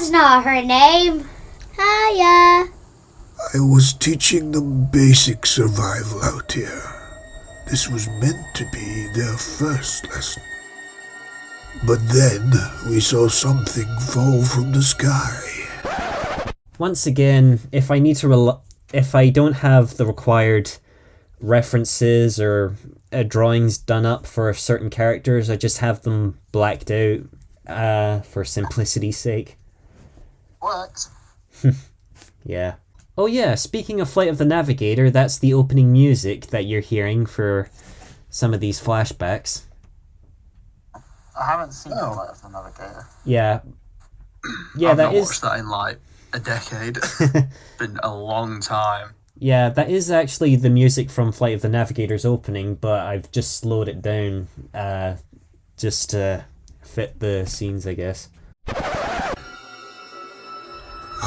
That's not her name. Hiya. I was teaching them basic survival out here. This was meant to be their first lesson. But then we saw something fall from the sky. Once again, if I don't have the required references or drawings done up for certain characters, I just have them blacked out for simplicity's sake. Worked. Yeah. Oh yeah, speaking of Flight of the Navigator, that's the opening music that you're hearing for some of these flashbacks. I haven't seen Flight of the Navigator. Yeah. Yeah, I've that not is... watched that in like a decade. Been a long time. Yeah, that is actually the music from Flight of the Navigator's opening, but I've just slowed it down just to fit the scenes, I guess.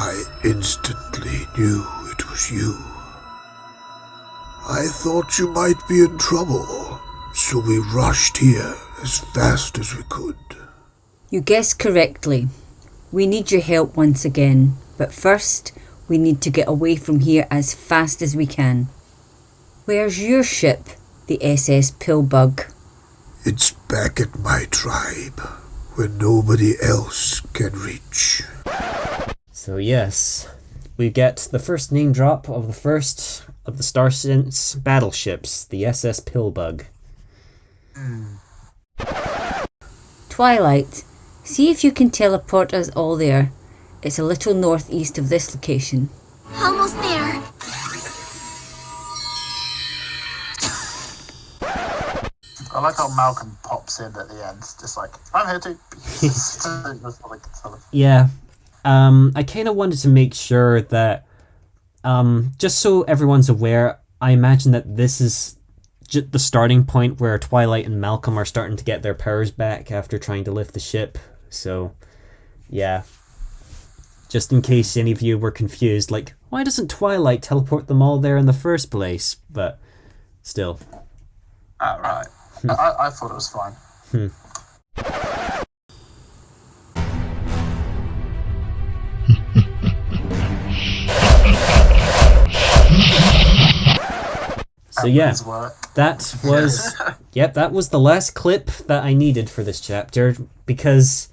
I instantly knew it was you. I thought you might be in trouble, so we rushed here as fast as we could. You guessed correctly. We need your help once again, but first we need to get away from here as fast as we can. Where's your ship, the SS Pillbug? It's back at my tribe, where nobody else can reach. So yes, we get the first name drop of the first of the Starsense battleships, the SS Pillbug. Twilight, see if you can teleport us all there. It's a little northeast of this location. Almost there. I like how Malcolm pops in at the end, just like, I'm here too. Yeah. I kind of wanted to make sure that, just so everyone's aware, I imagine that this is the starting point where Twilight and Malcolm are starting to get their powers back after trying to lift the ship. So, yeah. Just in case any of you were confused, like, why doesn't Twilight teleport them all there in the first place? But, still. Right. I thought it was fine. So yeah, that was that was the last clip that I needed for this chapter, because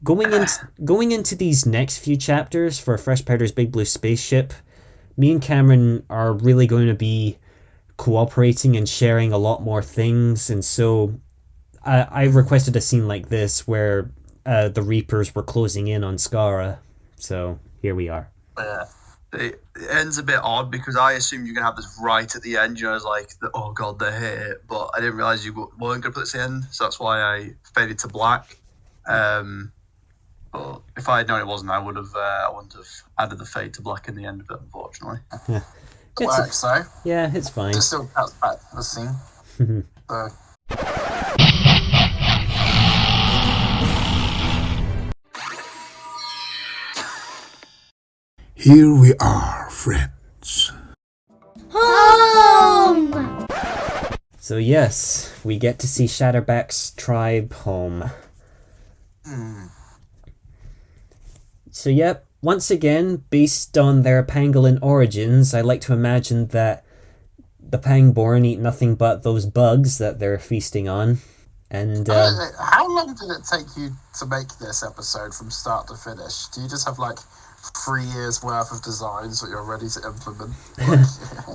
going into these next few chapters for Fresh Powder's Big Blue Spaceship, me and Cameron are really going to be cooperating and sharing a lot more things, and so I requested a scene like this where the Reapers were closing in on Skara, so here we are. Yeah. It ends a bit odd because I assumed you're going to have this right at the end, you know, as like, oh god, they're here, but I didn't realise you weren't going to put this in, so that's why I faded to black. But if I had known it wasn't, I wouldn't have added the fade to black in the end of it, unfortunately. Yeah. It works, though. Yeah, it's fine. It still cuts back to the scene. So. Here we are, friends. Home! So yes, we get to see Shatterback's tribe home. So yep, once again, based on their pangolin origins, I like to imagine that the Pangborn eat nothing but those bugs that they're feasting on. And how long did it take you to make this episode from start to finish? Do you just have like 3 years worth of designs that you're ready to implement?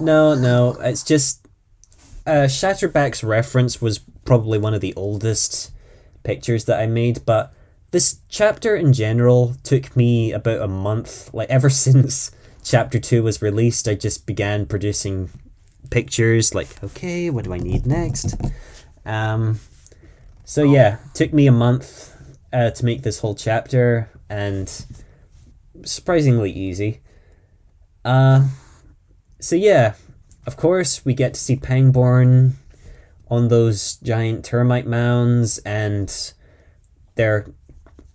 No, it's just Shatterback's reference was probably one of the oldest pictures that I made, but this chapter in general took me about a month. Like, ever since chapter 2 was released, I just began producing pictures, like, okay, what do I need next? So yeah, it took me a month to make this whole chapter, and surprisingly easy. So yeah, of course we get to see Pangborn on those giant termite mounds and their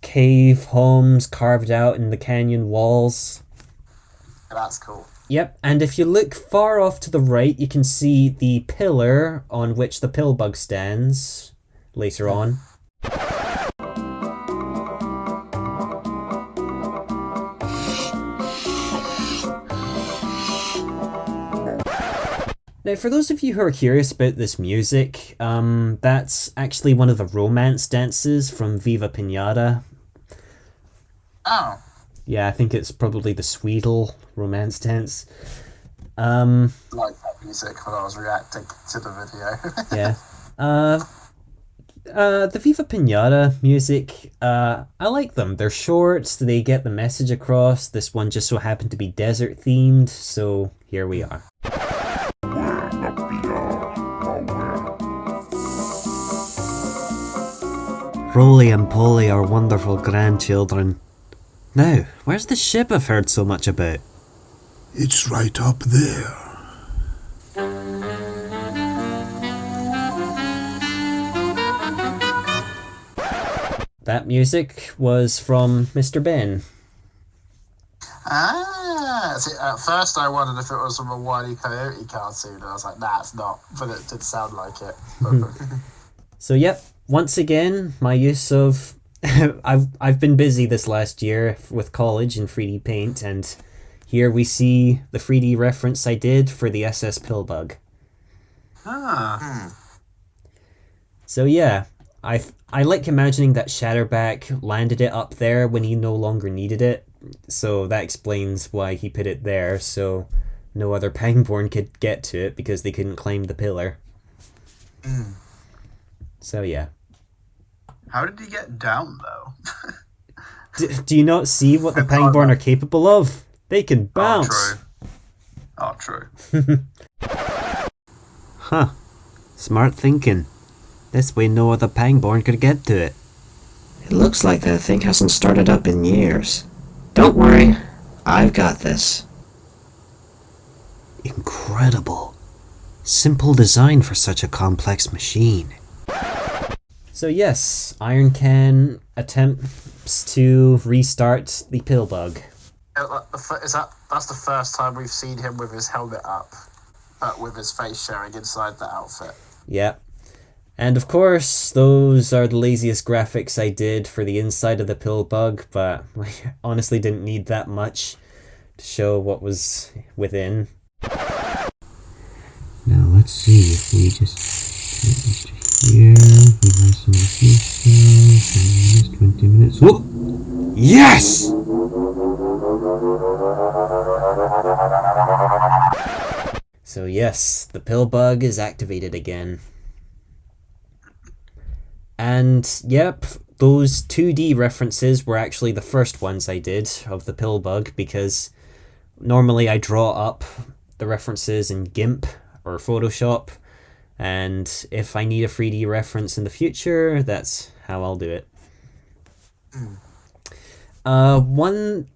cave homes carved out in the canyon walls. That's cool. Yep, and if you look far off to the right, you can see the pillar on which the Pillbug stands later on. Now, for those of you who are curious about this music, that's actually one of the romance dances from Viva Pinata. Oh. Yeah, I think it's probably the Sweetle romance dance. Like that music when I was reacting to the video. Yeah. The Viva Pinata music, I like them. They're short, they get the message across. This one just so happened to be desert themed, so here we are. Roly and Polly are wonderful grandchildren. Now, where's the ship I've heard so much about? It's right up there. That music was from Mr. Ben. See, at first I wondered if it was from a Wile E. Coyote cartoon. I was like, nah, it's not. But it did sound like it. So yep, once again, my use of... I've been busy this last year with college in 3D Paint, and here we see the 3D reference I did for the SS Pillbug. So yeah, I like imagining that Shatterback landed it up there when he no longer needed it, so that explains why he put it there, so no other Pangborn could get to it because they couldn't climb the pillar. So yeah. How did he get down, though? Do you not see what the Pangborn are capable of? They can bounce! Oh, true. Huh. Smart thinking. This way no other Pangborn could get to it. It looks like that thing hasn't started up in years. Don't worry, I've got this. Incredible. Simple design for such a complex machine. So yes, Iron Can attempts to restart the Pillbug. That's the first time we've seen him with his helmet up, but with his face showing inside the outfit. Yep. And of course, those are the laziest graphics I did for the inside of the Pillbug, but I honestly didn't need that much to show what was within. Now let's see if we just here, we have some details, 20 minutes. Whoop! Yes! So yes, the Pillbug is activated again. And yep, those 2D references were actually the first ones I did of the Pillbug, because normally I draw up the references in GIMP or Photoshop, and if I need a 3D reference in the future, that's how I'll do it. One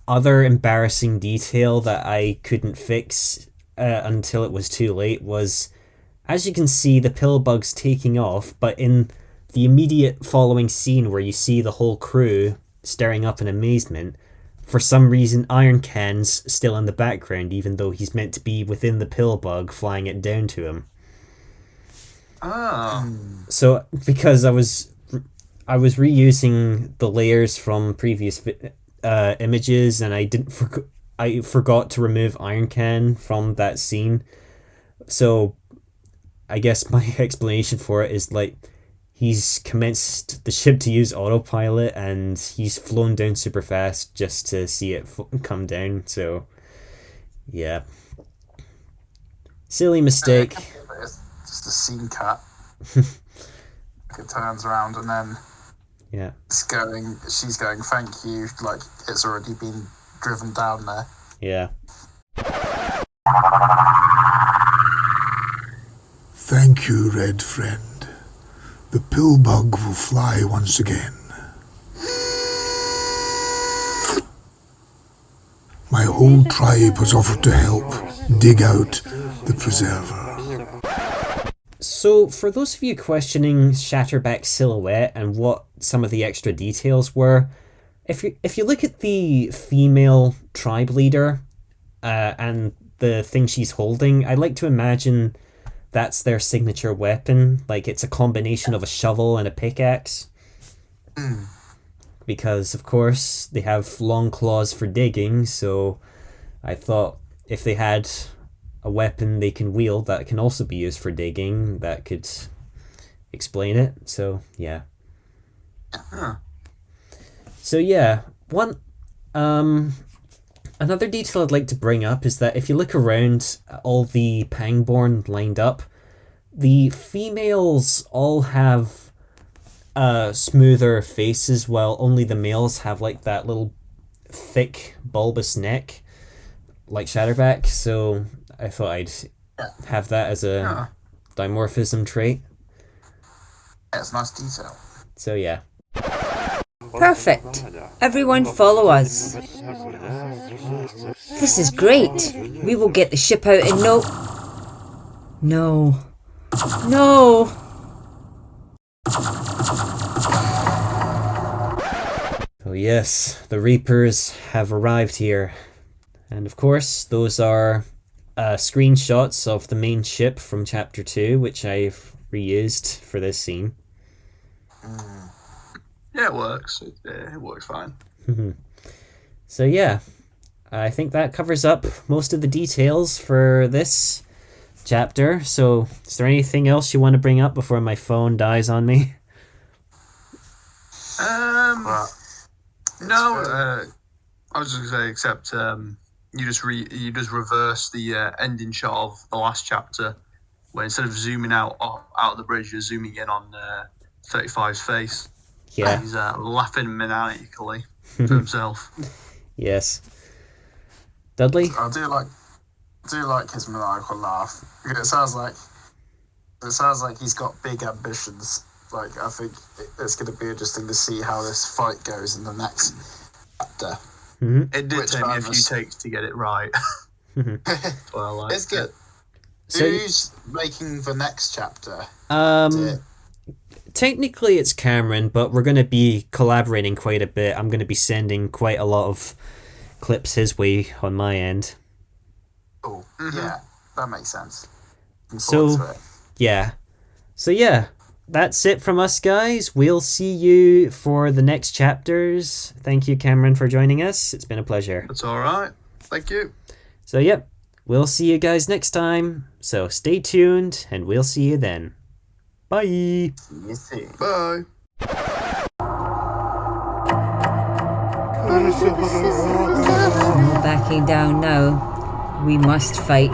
other embarrassing detail that I couldn't fix until it was too late was, as you can see, the Pillbug's taking off, but in the immediate following scene where you see the whole crew staring up in amazement, for some reason Iron Can's still in the background, even though he's meant to be within the Pillbug flying it down to him. So because I was reusing the layers from previous images, and I forgot to remove Iron Can from that scene. So I guess my explanation for it is like, he's commenced the ship to use autopilot, and he's flown down super fast just to see it come down. So yeah, silly mistake. It's just a scene cut. It turns around and then Yeah. She's going, thank you, like it's already been driven down there. Yeah. Thank you, Red Friend. The Pillbug will fly once again. My whole tribe has offered to help dig out the preserver. So, for those of you questioning Shatterback's silhouette and what some of the extra details were, if you look at the female tribe leader and the thing she's holding, I like to imagine that's their signature weapon. Like, it's a combination of a shovel and a pickaxe. Because, of course, they have long claws for digging, so I thought if they had a weapon they can wield that can also be used for digging that could explain it. So yeah. Huh. So yeah, another detail I'd like to bring up is that if you look around at all the Pangborn lined up, the females all have smoother faces, while only the males have like that little thick bulbous neck like Shatterback. So I thought I'd have that as a dimorphism trait. Yeah, it's a nice detail. So yeah. Perfect. Everyone follow us. This is great. We will get the ship out in No. Oh yes, the Reapers have arrived here. And of course, those are screenshots of the main ship from Chapter 2, which I've reused for this scene. Yeah, it works. It works fine. So yeah, I think that covers up most of the details for this chapter. So is there anything else you want to bring up before my phone dies on me? No. I was just gonna say, except you just reverse the ending shot of the last chapter, where instead of zooming out of the bridge, you're zooming in on 35's face. Yeah. He's laughing maniacally to himself. Yes. Dudley? I do like his maniacal laugh. It sounds like he's got big ambitions. Like, I think it's going to be interesting to see how this fight goes in the next chapter. It did take me a few takes to get it right. Well, It's good. So- Who's making the next chapter? Technically it's Cameron, but we're going to be collaborating quite a bit. I'm going to be sending quite a lot of clips his way on my end. Oh, yeah, that makes sense. Looking So, forward to it. yeah. So yeah, that's it from us, guys. We'll see you for the next chapters. Thank you, Cameron, for joining us. It's been a pleasure. That's all right. Thank you. So yep, we'll see you guys next time. So stay tuned, and we'll see you then. Bye. You see. Bye. No backing down now. We must fight.